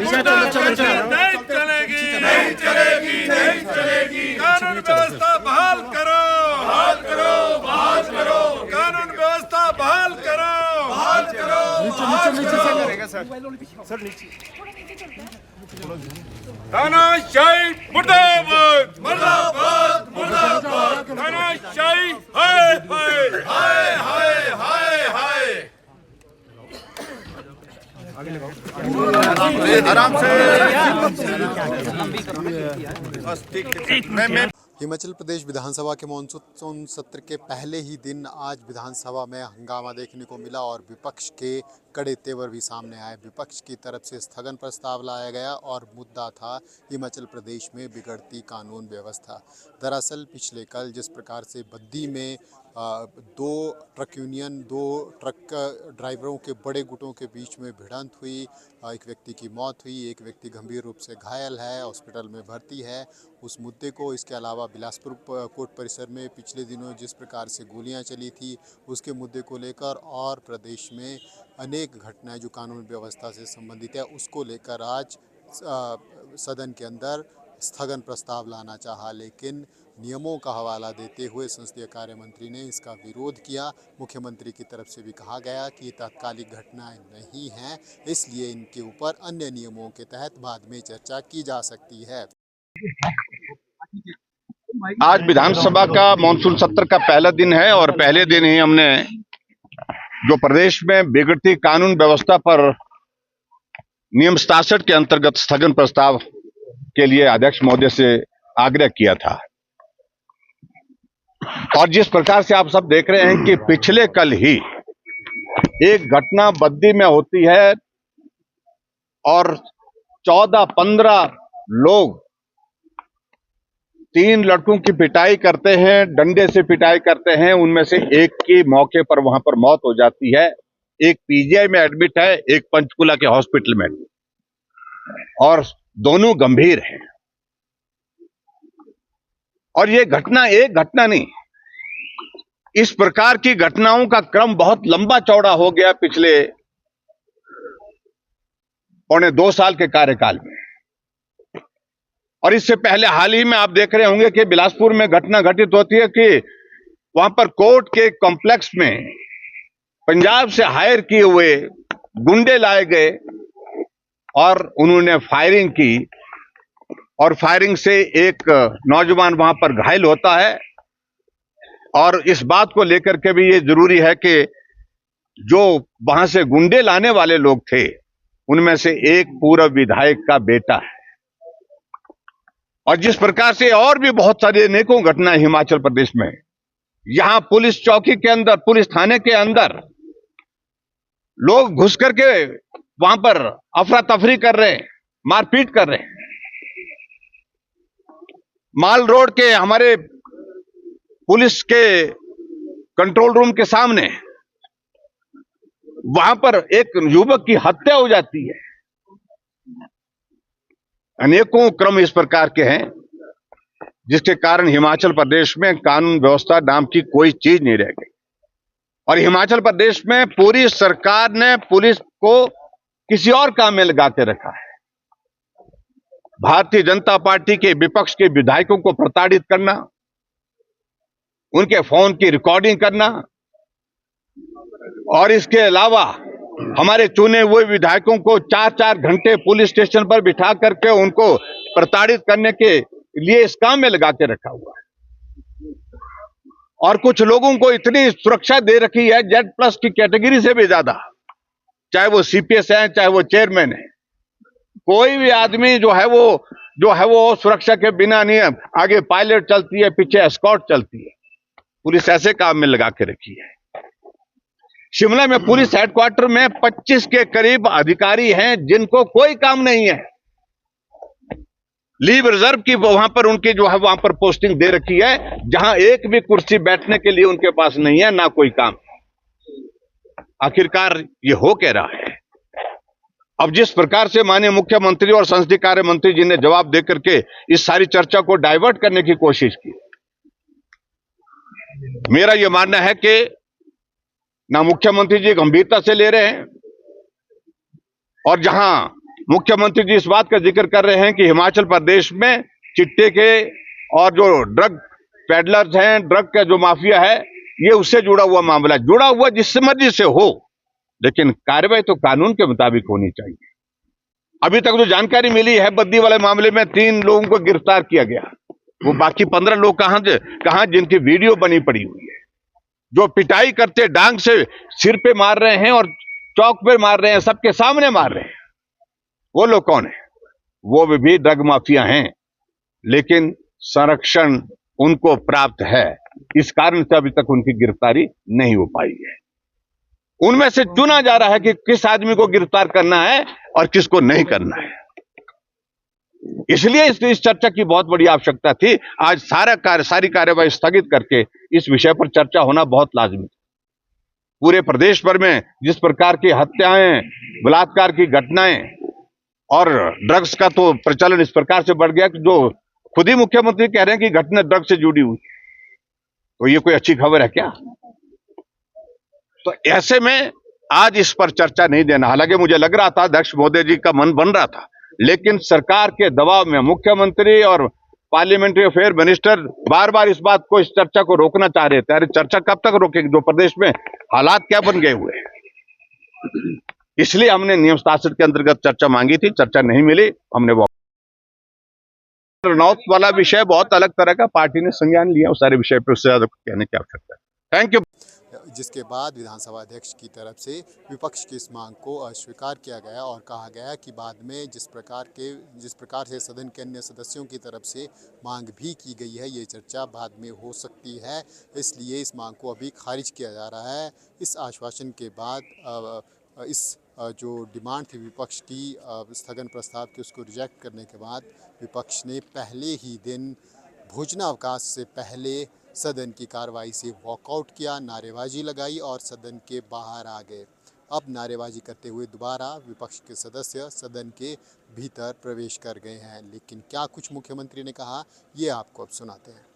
नहीं चलेगी, नहीं चलेगी। कानून व्यवस्था बहाल करो, बहाल करो, बहाल करो। कानून व्यवस्था बहाल करो, बहाल करो। तानाशाही मुर्दाबाद, मुर्दाबाद, मुर्दाबाद। तानाशाही हाय हाय हाय हाय हाय हाय। आराम से। हिमाचल प्रदेश विधानसभा के मॉनसून सत्र के पहले ही दिन आज विधानसभा में हंगामा देखने को मिला और विपक्ष के कड़े तेवर भी सामने आए। विपक्ष की तरफ से स्थगन प्रस्ताव लाया गया और मुद्दा था हिमाचल प्रदेश में बिगड़ती कानून व्यवस्था। दरअसल पिछले कल जिस प्रकार से बद्दी में दो ट्रक यूनियन, दो ट्रक ड्राइवरों के बड़े गुटों के बीच में भिड़ंत हुई, एक व्यक्ति की मौत हुई, एक व्यक्ति गंभीर रूप से घायल है, हॉस्पिटल में भर्ती है। उस मुद्दे को, इसके अलावा बिलासपुर कोर्ट परिसर में पिछले दिनों जिस प्रकार से गोलियां चली थी, उसके मुद्दे को लेकर और प्रदेश में अनेक घटनाएं जो कानून व्यवस्था से संबंधित है, उसको लेकर आज सदन के अंदर स्थगन प्रस्ताव लाना चाहा, लेकिन नियमों का हवाला देते हुए संसदीय कार्य मंत्री ने इसका विरोध किया। मुख्यमंत्री की तरफ से भी कहा गया कि ये तात्कालिक घटनाएं नहीं हैं, इसलिए इनके ऊपर अन्य नियमों के तहत बाद में चर्चा की जा सकती है। आज विधानसभा का मॉनसून सत्र का पहला दिन है और पहले दिन ही हमने जो प्रदेश में बिगड़ती कानून व्यवस्था पर नियम 67 के अंतर्गत स्थगन प्रस्ताव के लिए अध्यक्ष महोदय से आग्रह किया था। और जिस प्रकार से आप सब देख रहे हैं कि पिछले कल ही एक घटना बद्दी में होती है और 14-15 लोग 3 लड़कों की पिटाई करते हैं, डंडे से पिटाई करते हैं। उनमें से एक की मौके पर वहां पर मौत हो जाती है, एक पीजीआई में एडमिट है, एक पंचकुला के हॉस्पिटल में, और दोनों गंभीर हैं। और ये घटना एक घटना नहीं, इस प्रकार की घटनाओं का क्रम बहुत लंबा चौड़ा हो गया पिछले 2.25 साल के कार्यकाल में। और इससे पहले हाल ही में आप देख रहे होंगे कि बिलासपुर में घटना घटित होती है कि वहां पर कोर्ट के कॉम्प्लेक्स में पंजाब से हायर किए हुए गुंडे लाए गए और उन्होंने फायरिंग की, और फायरिंग से एक नौजवान वहां पर घायल होता है। और इस बात को लेकर के भी ये जरूरी है कि जो वहां से गुंडे लाने वाले लोग थे, उनमें से एक पूर्व विधायक का बेटा है। और जिस प्रकार से और भी बहुत सारी अनेकों घटनाएं हिमाचल प्रदेश में, यहां पुलिस चौकी के अंदर, पुलिस थाने के अंदर लोग घुस करके वहां पर अफरा तफरी कर रहे हैं, मारपीट कर रहे हैं। माल रोड के हमारे पुलिस के कंट्रोल रूम के सामने वहां पर एक युवक की हत्या हो जाती है। अनेकों क्रम इस प्रकार के हैं जिसके कारण हिमाचल प्रदेश में कानून व्यवस्था नाम की कोई चीज नहीं रह गई। और हिमाचल प्रदेश में पूरी सरकार ने पुलिस को किसी और काम में लगा के रखा है। भारतीय जनता पार्टी के विपक्ष के विधायकों को प्रताड़ित करना, उनके फोन की रिकॉर्डिंग करना, और इसके अलावा हमारे चुने हुए विधायकों को 4-4 घंटे पुलिस स्टेशन पर बिठा करके उनको प्रताड़ित करने के लिए इस काम में लगा के रखा हुआ है। और कुछ लोगों को इतनी सुरक्षा दे रखी है Z+ की कैटेगरी से भी ज्यादा, चाहे वो CPS है, चाहे वो चेयरमैन है। कोई भी आदमी जो है वो सुरक्षा के बिना नहीं है। आगे पायलट चलती है, पीछे एस्कॉर्ट चलती है। पुलिस ऐसे काम में लगा के रखी है। शिमला में पुलिस हेडक्वार्टर में 25 के करीब अधिकारी हैं जिनको कोई काम नहीं है। लीव रिजर्व की वहां पर उनकी जो है वहां पर पोस्टिंग दे रखी है, जहां एक भी कुर्सी बैठने के लिए उनके पास नहीं है, ना कोई काम। आखिरकार ये हो क्या रहा है? अब जिस प्रकार से माननीय मुख्यमंत्री और संसदीय कार्य मंत्री जी ने जवाब देकर के इस सारी चर्चा को डाइवर्ट करने की कोशिश की, मेरा यह मानना है कि ना मुख्यमंत्री जी गंभीरता से ले रहे हैं, और जहां मुख्यमंत्री जी इस बात का जिक्र कर रहे हैं कि हिमाचल प्रदेश में चिट्टे के और जो ड्रग पेडलर्स हैं, ड्रग का जो माफिया है, ये उससे जुड़ा हुआ मामला, जुड़ा हुआ जिससे मर्जी से हो, लेकिन कार्रवाई तो कानून के मुताबिक होनी चाहिए। अभी तक जो जानकारी मिली है, बद्दी वाले मामले में 3 लोगों को गिरफ्तार किया गया। वो बाकी 15 लोग कहां जिनकी वीडियो बनी पड़ी हुई है, जो पिटाई करते डांग से सिर पे मार रहे हैं और चौक पे मार रहे हैं, सबके सामने मार रहे हैं, वो लोग कौन है? वो भी ड्रग माफिया हैं, लेकिन संरक्षण उनको प्राप्त है। इस कारण से अभी तक उनकी गिरफ्तारी नहीं हो पाई है। उनमें से चुना जा रहा है कि किस आदमी को गिरफ्तार करना है और किसको नहीं करना है। इसलिए इस चर्चा की बहुत बड़ी आवश्यकता थी। आज सारी कार्यवाही स्थगित करके इस विषय पर चर्चा होना बहुत लाजमी था। पूरे प्रदेश भर में जिस प्रकार की हत्याएं, बलात्कार की घटनाएं और ड्रग्स का तो प्रचलन इस प्रकार से बढ़ गया कि जो खुद ही मुख्यमंत्री कह रहे हैं कि घटना ड्रग्स से जुड़ी हुई, तो ये कोई अच्छी खबर है क्या? तो ऐसे में आज इस पर चर्चा नहीं देना। हालांकि मुझे लग रहा था अध्यक्ष महोदय जी का मन बन रहा था, लेकिन सरकार के दबाव में मुख्यमंत्री और पार्लियामेंट्री अफेयर मिनिस्टर बार बार इस बात को, इस चर्चा को रोकना चाह रहे थे। अरे चर्चा कब तक रोकेंगे, जो प्रदेश में हालात क्या बन गए हुए हैं। इसलिए हमने नियम शासन के अंतर्गत चर्चा मांगी थी, चर्चा नहीं मिली, हमने वो रनौत वाला विषय बहुत अलग तरह का, पार्टी ने संज्ञान लिया उस सारे विषय पर, उससे ज्यादा कहने की आवश्यकता है। Thank you. जिसके बाद विधानसभा अध्यक्ष की तरफ से विपक्ष की इस मांग को अस्वीकार किया गया और कहा गया कि बाद में जिस प्रकार से सदन के अन्य सदस्यों की तरफ से मांग भी की गई है, ये चर्चा बाद में हो सकती है, इसलिए इस मांग को अभी खारिज किया जा रहा है। इस आश्वासन के बाद जो डिमांड थी विपक्ष की स्थगन प्रस्ताव की, उसको रिजेक्ट करने के बाद विपक्ष ने पहले ही दिन भोजनावकाश से पहले सदन की कार्रवाई से वॉकआउट किया, नारेबाजी लगाई और सदन के बाहर आ गए। अब नारेबाजी करते हुए दोबारा विपक्ष के सदस्य सदन के भीतर प्रवेश कर गए हैं, लेकिन क्या कुछ मुख्यमंत्री ने कहा, ये आपको अब सुनाते हैं।